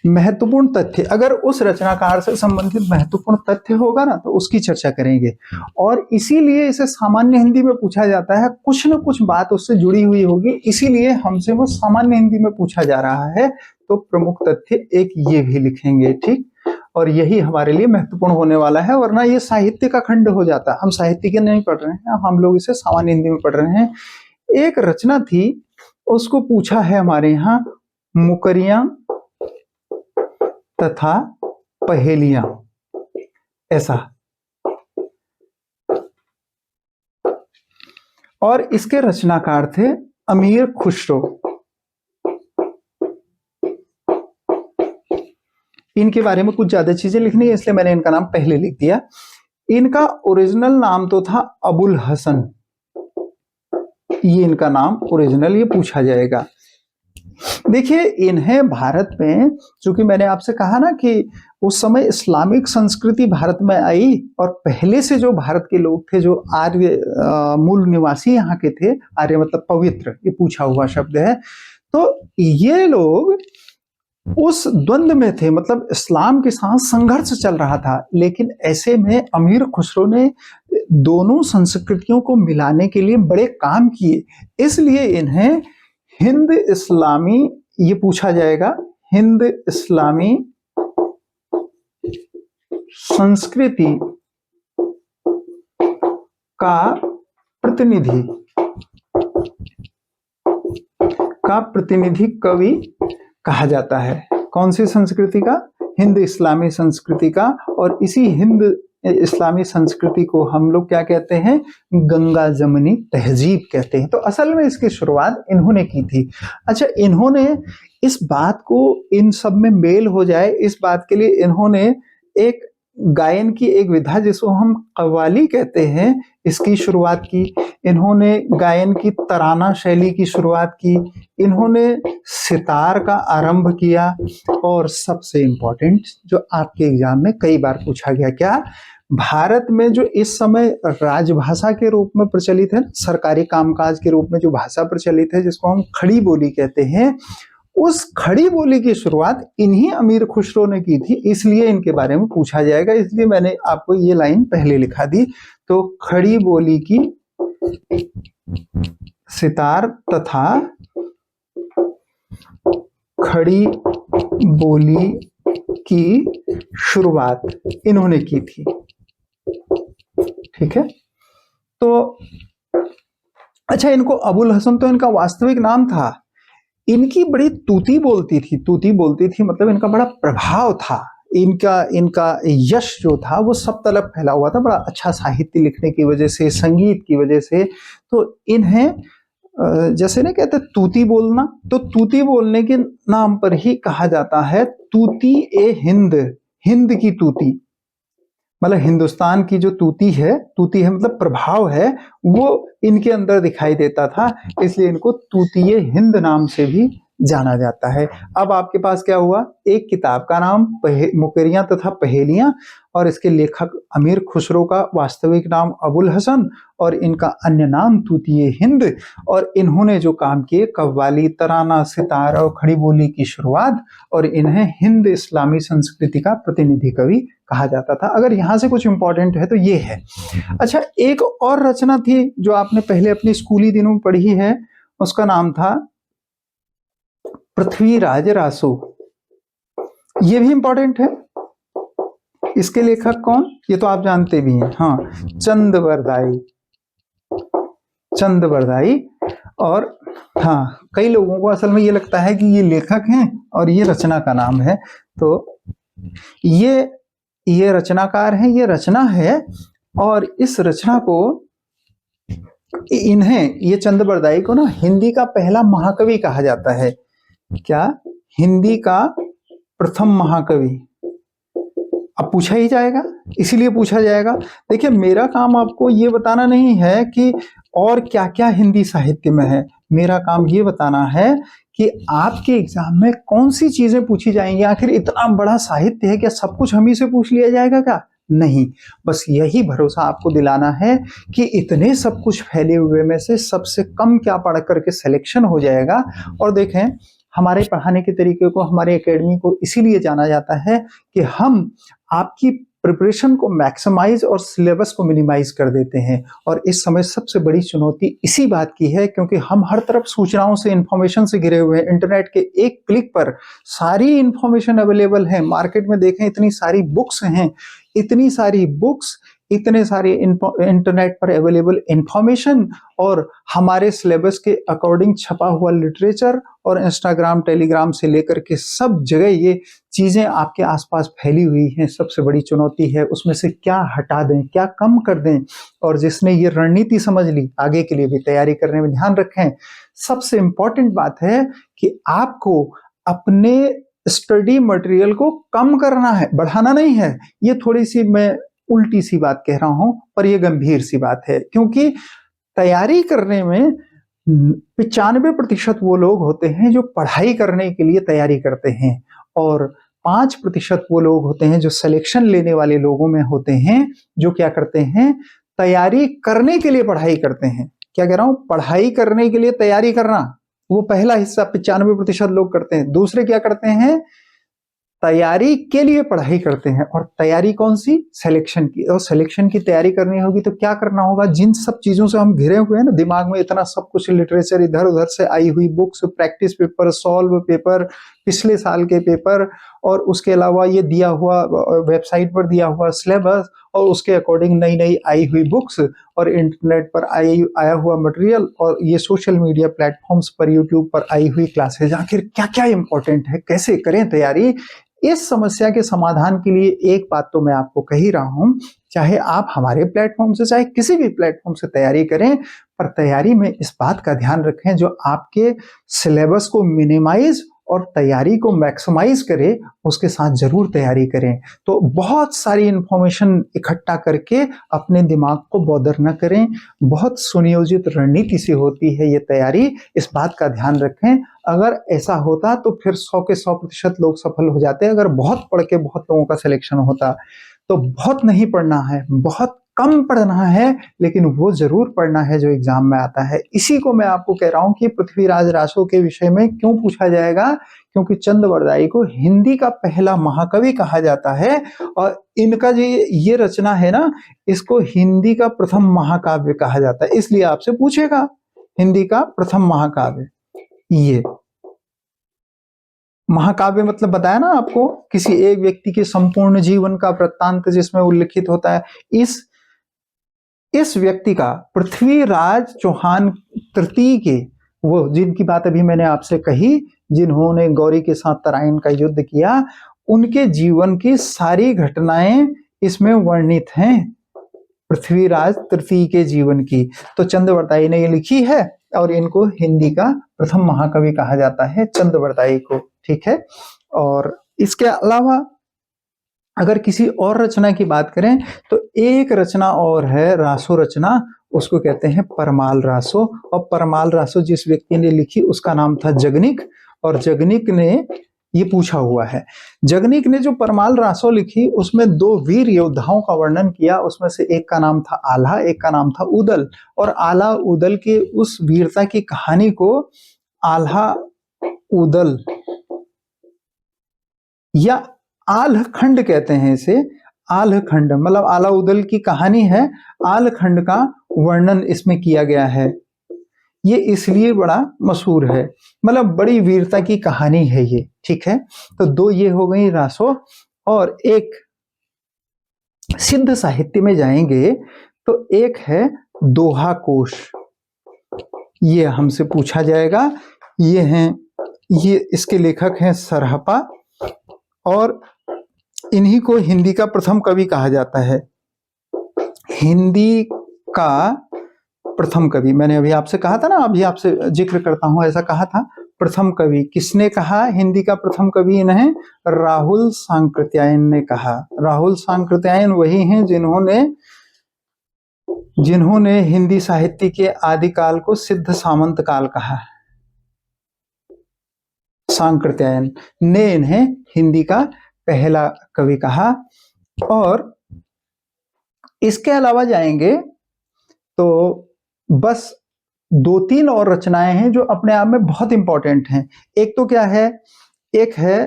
महत्वपूर्ण तथ्य। अगर उस रचनाकार से संबंधित महत्वपूर्ण तथ्य होगा ना, तो उसकी चर्चा करेंगे। और इसीलिए इसे सामान्य हिंदी में पूछा जाता है, कुछ न कुछ बात उससे जुड़ी हुई होगी, इसीलिए हमसे वो सामान्य हिंदी में पूछा जा रहा है। तो प्रमुख तथ्य एक ये भी लिखेंगे, ठीक, और यही हमारे लिए महत्वपूर्ण होने वाला है, वरना ये साहित्य का खंड हो जाता। हम साहित्य के नहीं पढ़ रहे हैं, हम लोग इसे सामान्य हिंदी में पढ़ रहे हैं। एक रचना थी, उसको पूछा है हमारे यहाँ, मुकरियां तथा पहेलियां, ऐसा। और इसके रचनाकार थे अमीर खुसरो। इनके बारे में कुछ ज्यादा चीजें लिखनी है, इसलिए मैंने इनका नाम पहले लिख दिया। इनका ओरिजिनल नाम तो था अबुल हसन, ये इनका नाम ओरिजिनल, ये पूछा जाएगा। देखिए, इन्हें भारत में, चूंकि मैंने आपसे कहा ना कि उस समय इस्लामिक संस्कृति भारत में आई, और पहले से जो भारत के लोग थे, जो आर्य मूल निवासी यहाँ के थे, आर्य मतलब पवित्र, ये पूछा हुआ शब्द है, तो ये लोग उस द्वंद में थे, मतलब इस्लाम के साथ संघर्ष चल रहा था। लेकिन ऐसे में अमीर खुसरो ने दोनों संस्कृतियों को मिलाने के लिए बड़े काम किए, इसलिए इन्हें हिंद इस्लामी, ये पूछा जाएगा, हिंद इस्लामी संस्कृति का प्रतिनिधि का प्रतिनिधि कवि कहा जाता है। कौन सी संस्कृति का? हिंद इस्लामी संस्कृति का। और इसी हिंद इस्लामी संस्कृति को हम लोग क्या कहते हैं? गंगा जमनी तहजीब कहते हैं। तो असल में इसकी शुरुआत इन्होंने की थी। अच्छा, इन्होंने इस बात को, इन सब में मेल हो जाए इस बात के लिए इन्होंने एक गायन की एक विधा जिसको हम कव्वाली कहते हैं, इसकी शुरुआत की। इन्होंने गायन की तराना शैली की शुरुआत की। इन्होंने सितार का आरंभ किया। और सबसे इंपॉर्टेंट जो आपके एग्जाम में कई बार पूछा गया, क्या भारत में जो इस समय राजभाषा के रूप में प्रचलित है, सरकारी कामकाज के रूप में जो भाषा प्रचलित है जिसको हम खड़ी बोली कहते हैं, उस खड़ी बोली की शुरुआत इन्हीं अमीर खुसरो ने की थी। इसलिए इनके बारे में पूछा जाएगा, इसलिए मैंने आपको ये लाइन पहले लिखा दी। तो खड़ी बोली की सितार तथा खड़ी बोली की शुरुआत इन्होंने की थी। ठीक है। तो अच्छा, इनको अबुल हसन तो इनका वास्तविक नाम था। इनकी बड़ी तूती बोलती थी। तूती बोलती थी मतलब इनका बड़ा प्रभाव था। इनका यश जो था वो सब तरफ फैला हुआ था, बड़ा अच्छा साहित्य लिखने की वजह से, संगीत की वजह से। तो इन्हें जैसे ना कहते तूती बोलना, तो तूती बोलने के नाम पर ही कहा जाता है तूती ए हिंद। हिंद की तूती मतलब हिंदुस्तान की जो तूती है मतलब प्रभाव है, वो इनके अंदर दिखाई देता था, इसलिए इनको तूतीये हिंद नाम से भी जाना जाता है। अब आपके पास क्या हुआ? एक किताब का नाम मुकेरियां तथा पहेलियां, और इसके लेखक अमीर खुसरो का वास्तविक नाम अबुल हसन, और इनका अन्य नाम तूतीये हिंद। और इन्होंने जो काम किए, कव्वाली, तराना, सितार और खड़ी बोली की शुरुआत, और इन्हें हिंद इस्लामी संस्कृति का प्रतिनिधि कवि कहा जाता था। अगर यहाँ से कुछ इंपॉर्टेंट है तो ये है। अच्छा, एक और रचना थी जो आपने पहले अपने स्कूली दिनों में पढ़ी है, उसका नाम था पृथ्वीराज रासो। ये भी इंपॉर्टेंट है। इसके लेखक कौन? ये तो आप जानते भी हैं, हाँ, चंदबरदाई। चंदबरदाई। और हाँ, कई लोगों को असल में ये लगता है कि ये लेखक हैं और ये रचना का नाम है। तो ये रचनाकार हैं, ये रचना है। और इस रचना को ये चंदबरदाई को ना हिंदी का पहला महाकवि कहा जाता है। क्या? हिंदी का प्रथम महाकवि। अब पूछा ही जाएगा, इसीलिए पूछा जाएगा। देखिए, मेरा काम आपको ये बताना नहीं है कि और क्या क्या हिंदी साहित्य में है। मेरा काम ये बताना है कि आपके एग्जाम में कौन सी चीजें पूछी जाएंगी। आखिर इतना बड़ा साहित्य है, क्या सब कुछ हम ही से पूछ लिया जाएगा क्या? नहीं, बस यही भरोसा आपको दिलाना है कि इतने सब कुछ फैले हुए में से सबसे कम क्या पढ़ करके सिलेक्शन हो जाएगा। और देखें, हमारे पढ़ाने के तरीके को, हमारे एकेडमी को इसीलिए जाना जाता है कि हम आपकी प्रिपरेशन को मैक्सिमाइज और सिलेबस को मिनिमाइज कर देते हैं। और इस समय सबसे बड़ी चुनौती इसी बात की है, क्योंकि हम हर तरफ सूचनाओं से, इंफॉर्मेशन से घिरे हुए हैं। इंटरनेट के एक क्लिक पर सारी इंफॉर्मेशन अवेलेबल है। मार्केट में देखें, इतनी सारी बुक्स हैं, इतनी सारी बुक्स, इतने सारे इंटरनेट पर अवेलेबल इंफॉर्मेशन, और हमारे सिलेबस के अकॉर्डिंग छपा हुआ लिटरेचर, और इंस्टाग्राम, टेलीग्राम से लेकर के सब जगह ये चीजें आपके आसपास फैली हुई हैं। सबसे बड़ी चुनौती है उसमें से क्या हटा दें, क्या कम कर दें। और जिसने ये रणनीति समझ ली, आगे के लिए भी तैयारी करने में ध्यान रखें। सबसे इंपॉर्टेंट बात है कि आपको अपने स्टडी मटेरियल को कम करना है, बढ़ाना नहीं है। ये थोड़ी सी मैं उल्टी सी बात कह रहा हूं, पर यह गंभीर सी बात है, क्योंकि तैयारी करने में 95% वो लोग होते हैं जो पढ़ाई करने के लिए तैयारी करते हैं, और 5% वो लोग होते हैं जो सिलेक्शन लेने वाले लोगों में होते हैं, जो क्या करते हैं? तैयारी करने के लिए पढ़ाई करते हैं। क्या कह रहा हूं? पढ़ाई करने के लिए तैयारी करना, वो पहला हिस्सा 95% लोग करते हैं। दूसरे क्या करते हैं? तैयारी के लिए पढ़ाई करते हैं। और तैयारी कौन सी? सिलेक्शन की। और सिलेक्शन की तैयारी करनी होगी तो क्या करना होगा? जिन सब चीजों से हम घिरे हुए हैं ना, दिमाग में इतना सब कुछ लिटरेचर, इधर उधर से आई हुई books, practice paper, solve paper, पिछले साल के पेपर और उसके अलावा ये दिया हुआ वेबसाइट पर दिया हुआ सिलेबस और उसके अकॉर्डिंग नई नई आई हुई बुक्स और इंटरनेट पर आया हुआ मटेरियल और ये सोशल मीडिया प्लेटफॉर्म्स पर यूट्यूब पर आई हुई क्लासेज, आखिर क्या क्या इंपॉर्टेंट है, कैसे करें तैयारी। इस समस्या के समाधान के लिए एक बात तो मैं आपको कह ही रहा हूं, चाहे आप हमारे प्लेटफॉर्म से चाहे किसी भी प्लेटफॉर्म से तैयारी करें, पर तैयारी में इस बात का ध्यान रखें जो आपके सिलेबस को मिनिमाइज और तैयारी को मैक्सिमाइज करे, उसके साथ जरूर तैयारी करें। तो बहुत सारी इंफॉर्मेशन इकट्ठा करके अपने दिमाग को बॉदर न करें, बहुत सुनियोजित रणनीति से होती है ये तैयारी, इस बात का ध्यान रखें। अगर ऐसा होता तो फिर 100 के 100% लोग सफल हो जाते। अगर बहुत पढ़ के बहुत लोगों का सिलेक्शन होता, तो बहुत नहीं पढ़ना है, बहुत कम पढ़ना है, लेकिन वो जरूर पढ़ना है जो एग्जाम में आता है। इसी को मैं आपको कह रहा हूं कि पृथ्वीराज रासो के विषय में क्यों पूछा जाएगा, क्योंकि चंद्रवरदाई को हिंदी का पहला महाकवि कहा जाता है और इनका जो ये रचना है ना, इसको हिंदी का प्रथम महाकाव्य कहा जाता है। इसलिए आपसे पूछेगा हिंदी का प्रथम महाकाव्य। ये महाकाव्य मतलब बताया ना आपको, किसी एक व्यक्ति के संपूर्ण जीवन का वृत्तांत जिसमें उल्लिखित होता है। इस व्यक्ति का पृथ्वीराज चौहान तृतीय के, वो जिनकी बात अभी मैंने आपसे कही, जिन्होंने गौरी के साथ तराइन का युद्ध किया, उनके जीवन की सारी घटनाएं इसमें वर्णित हैं, पृथ्वीराज तृतीय के जीवन की। तो चंद्रवरदाई ने ये लिखी है और इनको हिंदी का प्रथम महाकवि कहा जाता है, चंद्रवरदाई को। ठीक है। और इसके अलावा अगर किसी और रचना की बात करें तो एक रचना और है, रासो रचना, उसको कहते हैं परमाल रासो। और परमाल रासो जिस व्यक्ति ने लिखी उसका नाम था जगनिक, और जगनिक ने ये पूछा हुआ है। जगनिक ने जो परमाल रासो लिखी उसमें दो वीर योद्धाओं का वर्णन किया, उसमें से एक का नाम था आल्हा, एक का नाम था उदल। और आल्हा उदल के उस वीरता की कहानी को आल्हा उदल या आल्हखंड कहते हैं। इसे आल्हखंड मतलब आला उदल की कहानी है, आल्हखंड का वर्णन इसमें किया गया है। ये इसलिए बड़ा मशहूर है, मतलब बड़ी वीरता की कहानी है ये। ठीक है। तो दो ये हो गई रासो, और एक सिद्ध साहित्य में जाएंगे तो एक है दोहा कोश। ये हमसे पूछा जाएगा। ये इसके लेखक हैं सरहपा, और इन्हीं को हिंदी का प्रथम कवि कहा जाता है। हिंदी का प्रथम कवि, मैंने अभी आपसे कहा था ना, अभी आपसे जिक्र करता हूं, ऐसा कहा था। प्रथम कवि किसने कहा हिंदी का प्रथम कवि इन्हें? राहुल सांकृत्यायन ने कहा। राहुल सांकृत्यायन वही हैं जिन्होंने हिंदी साहित्य के आदिकाल को सिद्ध सामंत काल कहा। सांकृत्यायन ने इन्हें हिंदी का पहला कवि कहा। और इसके अलावा जाएंगे तो बस दो तीन और रचनाएं हैं जो अपने आप में बहुत इंपॉर्टेंट हैं। एक तो क्या है, एक है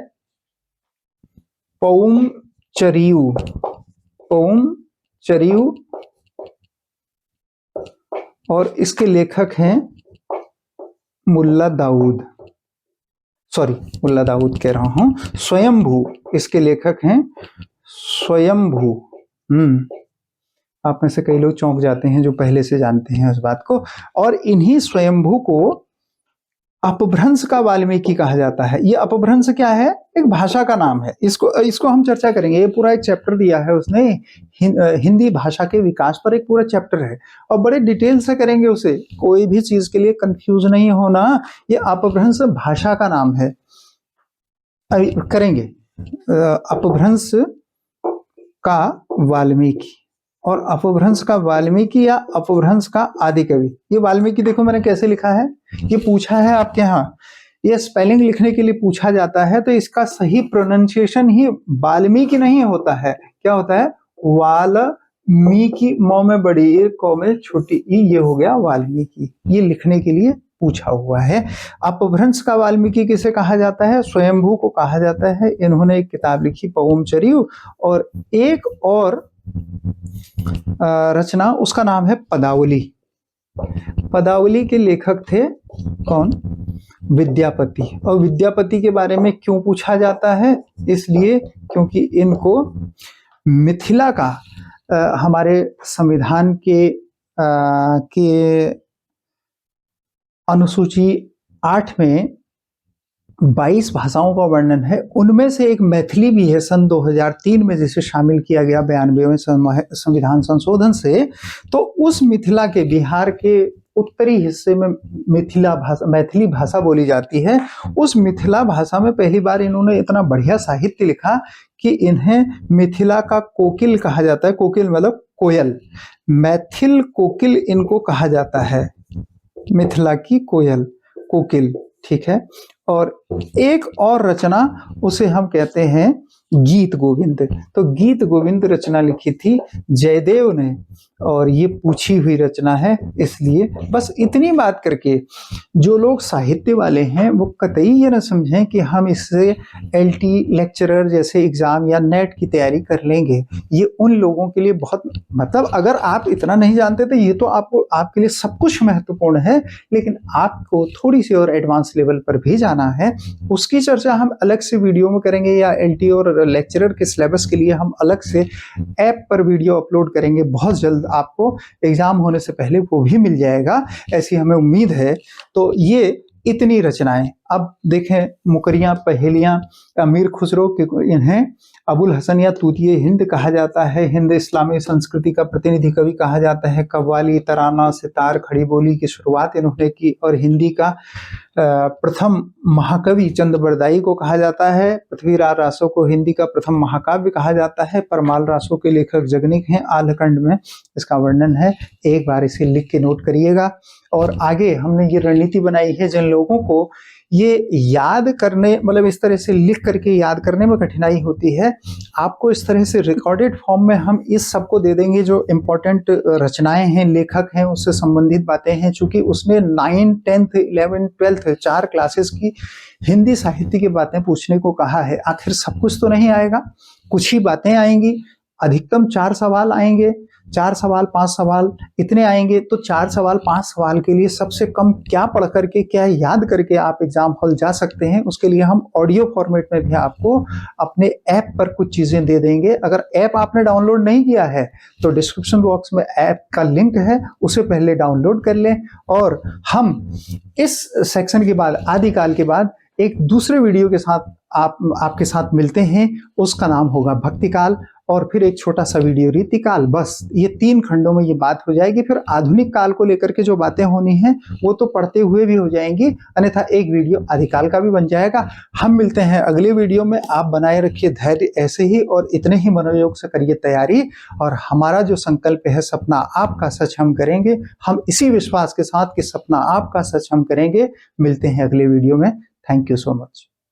पौम चरियू, पौम चरियू, और इसके लेखक हैं मुल्ला दाऊद, मुल्ला दाऊद कह रहा हूं, स्वयंभू। इसके लेखक हैं स्वयंभू। आप में से कई लोग चौंक जाते हैं जो पहले से जानते हैं उस बात को। और इन्हीं स्वयंभू को अपभ्रंश का वाल्मीकि कहा जाता है। ये अपभ्रंश क्या है? एक भाषा का नाम है। इसको हम चर्चा करेंगे। ये पूरा एक चैप्टर दिया है उसने, हिंदी भाषा के विकास पर एक पूरा चैप्टर है, और बड़े डिटेल से करेंगे उसे। कोई भी चीज के लिए कंफ्यूज नहीं होना। ये अपभ्रंश भाषा का नाम है, करेंगे अपभ्रंश का वाल्मीकि, और अपभ्रंश का वाल्मीकि या अपभ्रंश का आदिकवि। ये वाल्मीकि देखो मैंने कैसे लिखा है, ये पूछा है आपके यहाँ, ये स्पेलिंग लिखने के लिए पूछा जाता है, तो इसका सही प्रोनाउंसिएशन ही वाल्मीकि नहीं होता है। क्या होता है? वाल्मीकि, मौ में बड़ी ई, कौ में छोटी ई, ये हो गया वाल्मीकि। ये लिखने के लिए पूछा हुआ है। अपभ्रंश का वाल्मीकि किसे कहा जाता है? स्वयंभू को कहा जाता है। इन्होंने एक किताब लिखी पौमचरियु, और एक और रचना उसका नाम है पदावली। पदावली के लेखक थे कौन? विद्यापति। और विद्यापति के बारे में क्यों पूछा जाता है? इसलिए क्योंकि इनको मिथिला का हमारे संविधान के अनुसूची 8 में 22 भाषाओं का वर्णन है, उनमें से एक मैथिली भी है सन 2003 में, जिसे शामिल किया गया 92वें संविधान संशोधन से। तो उस मिथिला के, बिहार के उत्तरी हिस्से में मैथिली भाषा बोली जाती है। उस मिथिला भाषा में पहली बार इन्होंने इतना बढ़िया साहित्य लिखा कि इन्हें मिथिला का कोकिल कहा जाता है। कोकिल मतलब कोयल, मैथिल कोकिल इनको कहा जाता है, मिथिला की कोयल, कोकिल, ठीक है। और एक और रचना, उसे हम कहते हैं गीत गोविंद। तो गीत गोविंद रचना लिखी थी जयदेव ने, और ये पूछी हुई रचना है। इसलिए बस इतनी बात करके जो लोग साहित्य वाले हैं वो कतई ये ना समझें कि हम इससे एलटी लेक्चरर जैसे एग्जाम या नेट की तैयारी कर लेंगे। ये उन लोगों के लिए बहुत, मतलब अगर आप इतना नहीं जानते तो ये तो आपके लिए सब कुछ महत्वपूर्ण है, लेकिन आपको थोड़ी सी और एडवांस लेवल पर भी जाना है। उसकी चर्चा हम अलग से वीडियो में करेंगे, या एलटी और लेक्चरर के सिलेबस के लिए हम अलग से ऐप पर वीडियो अपलोड करेंगे बहुत जल्द। आपको एग्जाम होने से पहले वो भी मिल जाएगा, ऐसी हमें उम्मीद है। तो ये इतनी रचनाएं। अब देखें, मुकरियां, पहेलियां, अमीर खुसरो के, इन्हें अबुल हसन या तूतिए हिंद कहा जाता है। हिंद इस्लामी संस्कृति का प्रतिनिधि कवि कहा जाता है। कव्वाली, तराना, सितार, खड़ी बोली की शुरुआत इन्होंने की। और हिंदी का प्रथम महाकवि चंद बरदाई को कहा जाता है। पृथ्वीराज रासो को हिंदी का प्रथम महाकाव्य कहा जाता है। परमाल रासो के लेखक जगनिक हैं। आल्हकंड में इसका वर्णन है। एक बार इसे लिख के नोट करिएगा। और आगे हमने ये रणनीति बनाई है, जिन लोगों को ये याद करने, मतलब इस तरह से लिख करके याद करने में कठिनाई होती है, आपको इस तरह से रिकॉर्डेड फॉर्म में हम इस सबको दे देंगे जो इम्पोर्टेंट रचनाएं हैं, लेखक हैं, उससे संबंधित बातें हैं। चूंकि उसने 9, 10th, 11th, 12th 4 क्लासेस की हिंदी साहित्य की बातें पूछने को कहा है। आखिर सब कुछ तो नहीं आएगा, कुछ ही बातें आएंगी। अधिकतम 4 सवाल आएंगे, 4 सवाल 5 सवाल इतने आएंगे। तो 4 सवाल 5 सवाल के लिए सबसे कम क्या पढ़ करके, क्या याद करके आप एग्जाम हॉल जा सकते हैं, उसके लिए हम ऑडियो फॉर्मेट में भी आपको अपने ऐप पर कुछ चीजें दे देंगे। अगर ऐप आपने डाउनलोड नहीं किया है तो डिस्क्रिप्शन बॉक्स में ऐप का लिंक है, उसे पहले डाउनलोड कर लें। और हम इस सेक्शन के बाद, आदिकाल के बाद, एक दूसरे वीडियो के साथ आपके साथ मिलते हैं। उसका नाम होगा भक्तिकाल, और फिर एक छोटा सा वीडियो रीतिकाल। बस ये 3 खंडों में ये बात हो जाएगी। फिर आधुनिक काल को लेकर के जो बातें होनी हैं वो तो पढ़ते हुए भी हो जाएंगी, अन्यथा एक वीडियो आदिकाल का भी बन जाएगा। हम मिलते हैं अगले वीडियो में। आप बनाए रखिए धैर्य ऐसे ही, और इतने ही मनोयोग से करिए तैयारी। और हमारा जो संकल्प है, सपना आपका सच हम करेंगे, हम इसी विश्वास के साथ कि सपना आपका सच हम करेंगे। मिलते हैं अगले वीडियो में। Thank you so much.